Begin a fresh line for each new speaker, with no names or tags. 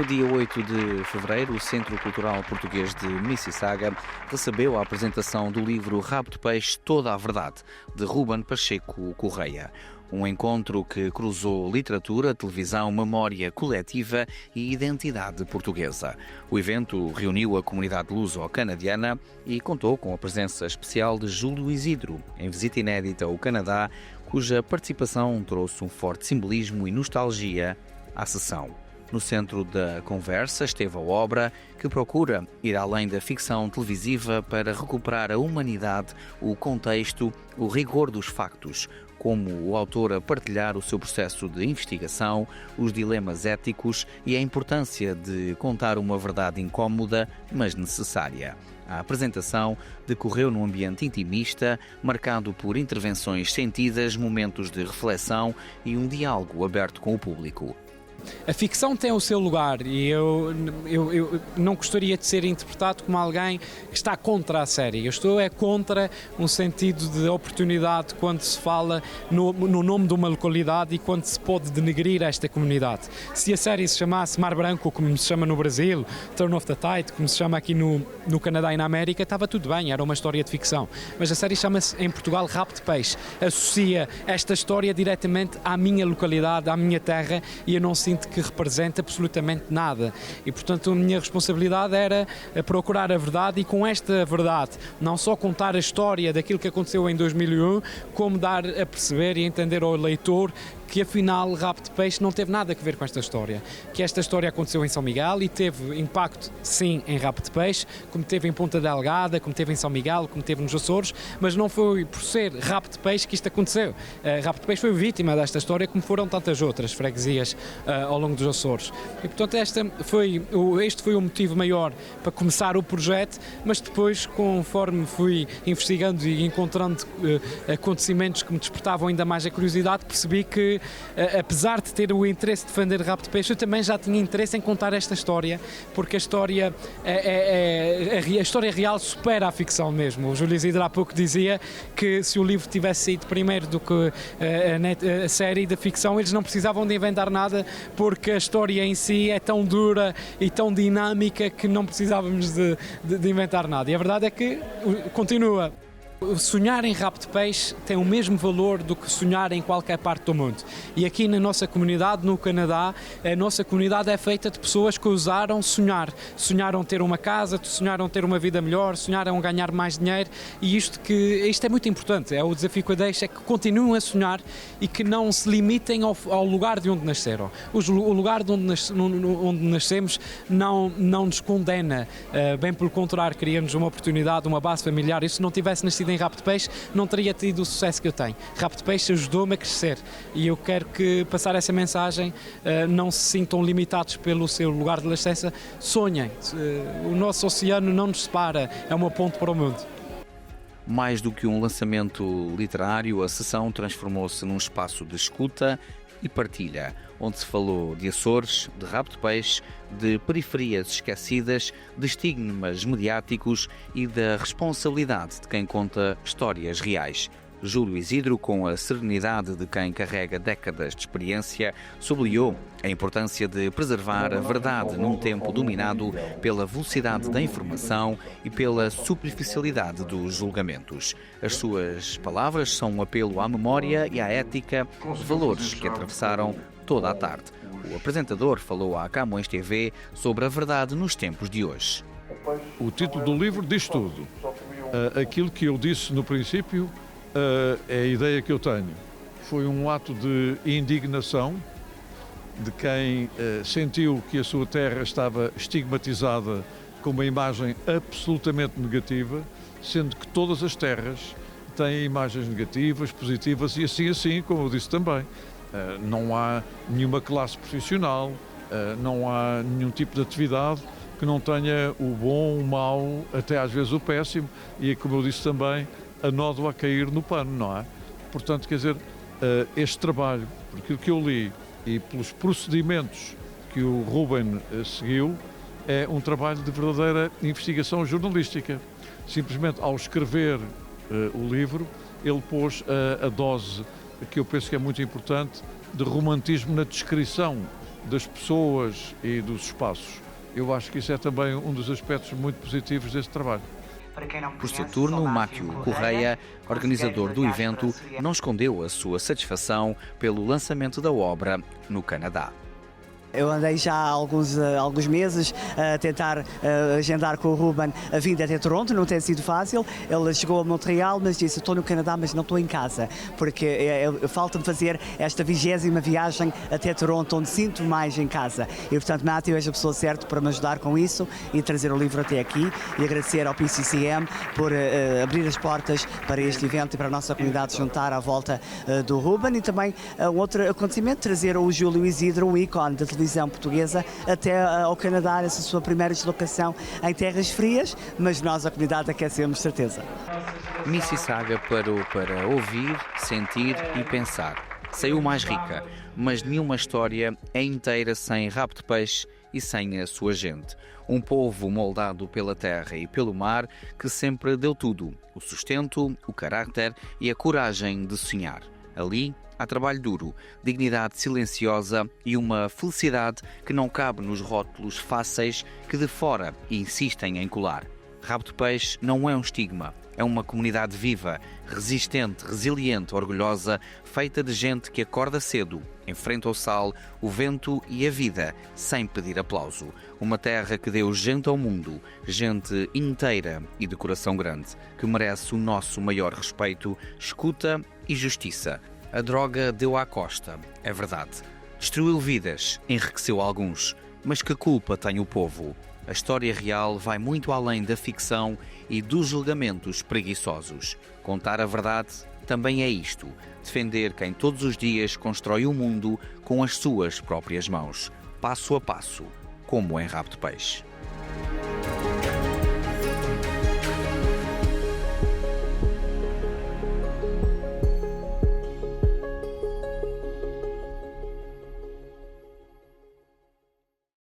dia 8 de fevereiro, o Centro Cultural Português de Mississauga recebeu a apresentação do livro Rabo de Peixe, Toda a Verdade, de Rúben Pacheco Correia. Um encontro que cruzou literatura, televisão, memória coletiva e identidade portuguesa. O evento reuniu a comunidade luso-canadiana e contou com a presença especial de Júlio Isidro, em visita inédita ao Canadá, cuja participação trouxe um forte simbolismo e nostalgia à sessão. No centro da conversa esteve a obra que procura ir além da ficção televisiva para recuperar a humanidade, o contexto, o rigor dos factos, como o autor a partilhar o seu processo de investigação, os dilemas éticos e a importância de contar uma verdade incómoda, mas necessária. A apresentação decorreu num ambiente intimista, marcado por intervenções sentidas, momentos de reflexão e um diálogo aberto com o público.
A ficção tem o seu lugar e eu não gostaria de ser interpretado como alguém que está contra a série. Eu estou contra um sentido de oportunidade quando se fala no nome de uma localidade e quando se pode denegrir esta comunidade. Se a série se chamasse Mar Branco, como se chama no Brasil, Turn of the Tide, como se chama aqui no Canadá e na América, estava tudo bem, era uma história de ficção. Mas a série chama-se em Portugal Rabo de Peixe. Associa esta história diretamente à minha localidade, à minha terra, e eu não sinto que representa absolutamente nada. E, portanto, a minha responsabilidade era procurar a verdade e, com esta verdade, não só contar a história daquilo que aconteceu em 2001, como dar a perceber e entender ao leitor que afinal Rabo de Peixe não teve nada a ver com esta história, que esta história aconteceu em São Miguel e teve impacto sim em Rabo de Peixe, como teve em Ponta Delgada, como teve em São Miguel, como teve nos Açores, mas não foi por ser Rabo de Peixe que isto aconteceu. Rabo de Peixe foi vítima desta história, como foram tantas outras freguesias ao longo dos Açores. E portanto este foi o motivo maior para começar o projeto, mas depois, conforme fui investigando e encontrando acontecimentos que me despertavam ainda mais a curiosidade, percebi que apesar de ter o interesse de defender Rabo de Peixe, eu também já tinha interesse em contar esta história, porque a história real supera a ficção mesmo. O Júlio Isidro há pouco dizia que se o livro tivesse saído primeiro do que a série da ficção, eles não precisavam de inventar nada, porque a história em si é tão dura e tão dinâmica que não precisávamos de inventar nada. E a verdade é que continua. Sonhar em Rabo de Peixe tem o mesmo valor do que sonhar em qualquer parte do mundo. E aqui na nossa comunidade, no Canadá, a nossa comunidade é feita de pessoas que ousaram sonhar. Sonharam ter uma casa, sonharam ter uma vida melhor, sonharam ganhar mais dinheiro, e isto é muito importante. É o desafio que eu deixo, é que continuem a sonhar e que não se limitem ao lugar de onde nasceram. O lugar de onde nascemos não nos condena, bem pelo contrário, cria-nos uma oportunidade, uma base familiar. E se não tivesse nascido em Rabo de Peixe, não teria tido o sucesso que eu tenho. Rabo de Peixe ajudou-me a crescer e eu quero passar essa mensagem. Não se sintam limitados pelo seu lugar de nascença, sonhem. O nosso oceano não nos separa, é uma ponte para o mundo.
Mais do que um lançamento literário, a sessão transformou-se num espaço de escuta e partilha, onde se falou de Açores, de Rabo de Peixe, de periferias esquecidas, de estigmas mediáticos e da responsabilidade de quem conta histórias reais. Júlio Isidro, com a serenidade de quem carrega décadas de experiência, sublinhou a importância de preservar a verdade num tempo dominado pela velocidade da informação e pela superficialidade dos julgamentos. As suas palavras são um apelo à memória e à ética, valores que atravessaram toda a tarde. O apresentador falou à Camões TV sobre a verdade nos tempos de hoje.
O título do livro diz tudo. Aquilo que eu disse no princípio é a ideia que eu tenho. Foi um ato de indignação de quem sentiu que a sua terra estava estigmatizada com uma imagem absolutamente negativa, sendo que todas as terras têm imagens negativas, positivas e assim, como eu disse também. Não há nenhuma classe profissional, não há nenhum tipo de atividade que não tenha o bom, o mau, até às vezes o péssimo e, como eu disse também, a nódoa a cair no pano, não é? Portanto, quer dizer, este trabalho, por aquilo que eu li e pelos procedimentos que o Rúben seguiu, é um trabalho de verdadeira investigação jornalística. Simplesmente, ao escrever o livro, ele pôs a dose que eu penso que é muito importante de romantismo na descrição das pessoas e dos espaços. Eu acho que isso é também um dos aspectos muito positivos deste trabalho.
Por seu turno, Mátio Correia, organizador do evento, não escondeu a sua satisfação pelo lançamento da obra no Canadá.
Eu andei já há alguns meses a tentar agendar com o Ruben a vinda até Toronto, não tem sido fácil. Ele chegou a Montreal, mas disse: estou no Canadá, mas não estou em casa, porque falta-me fazer esta 20ª viagem até Toronto, onde sinto mais em casa. E, portanto, Mátio és a pessoa certa para me ajudar com isso e trazer o livro até aqui, e agradecer ao PCCM por abrir as portas para este evento e para a nossa comunidade se juntar à volta do Ruben. E também um outro acontecimento, trazer o Júlio Isidro, um ícone da televisão portuguesa, até ao Canadá, essa sua primeira deslocação em terras frias, mas nós, a comunidade, aquecemos, certeza.
Mississauga parou para ouvir, sentir e pensar. Saiu mais rica, mas nenhuma história é inteira sem rabo de peixe e sem a sua gente. Um povo moldado pela terra e pelo mar que sempre deu tudo: o sustento, o caráter e a coragem de sonhar. Ali há trabalho duro, dignidade silenciosa e uma felicidade que não cabe nos rótulos fáceis que de fora insistem em colar. Rabo de Peixe não é um estigma, é uma comunidade viva, resistente, resiliente, orgulhosa, feita de gente que acorda cedo, enfrenta o sal, o vento e a vida, sem pedir aplauso. Uma terra que deu gente ao mundo, gente inteira e de coração grande, que merece o nosso maior respeito, escuta e justiça. A droga deu à costa, é verdade. Destruiu vidas, enriqueceu alguns. Mas que culpa tem o povo? A história real vai muito além da ficção e dos julgamentos preguiçosos. Contar a verdade também é isto: defender quem todos os dias constrói o mundo com as suas próprias mãos, passo a passo, como em Rabo de Peixe.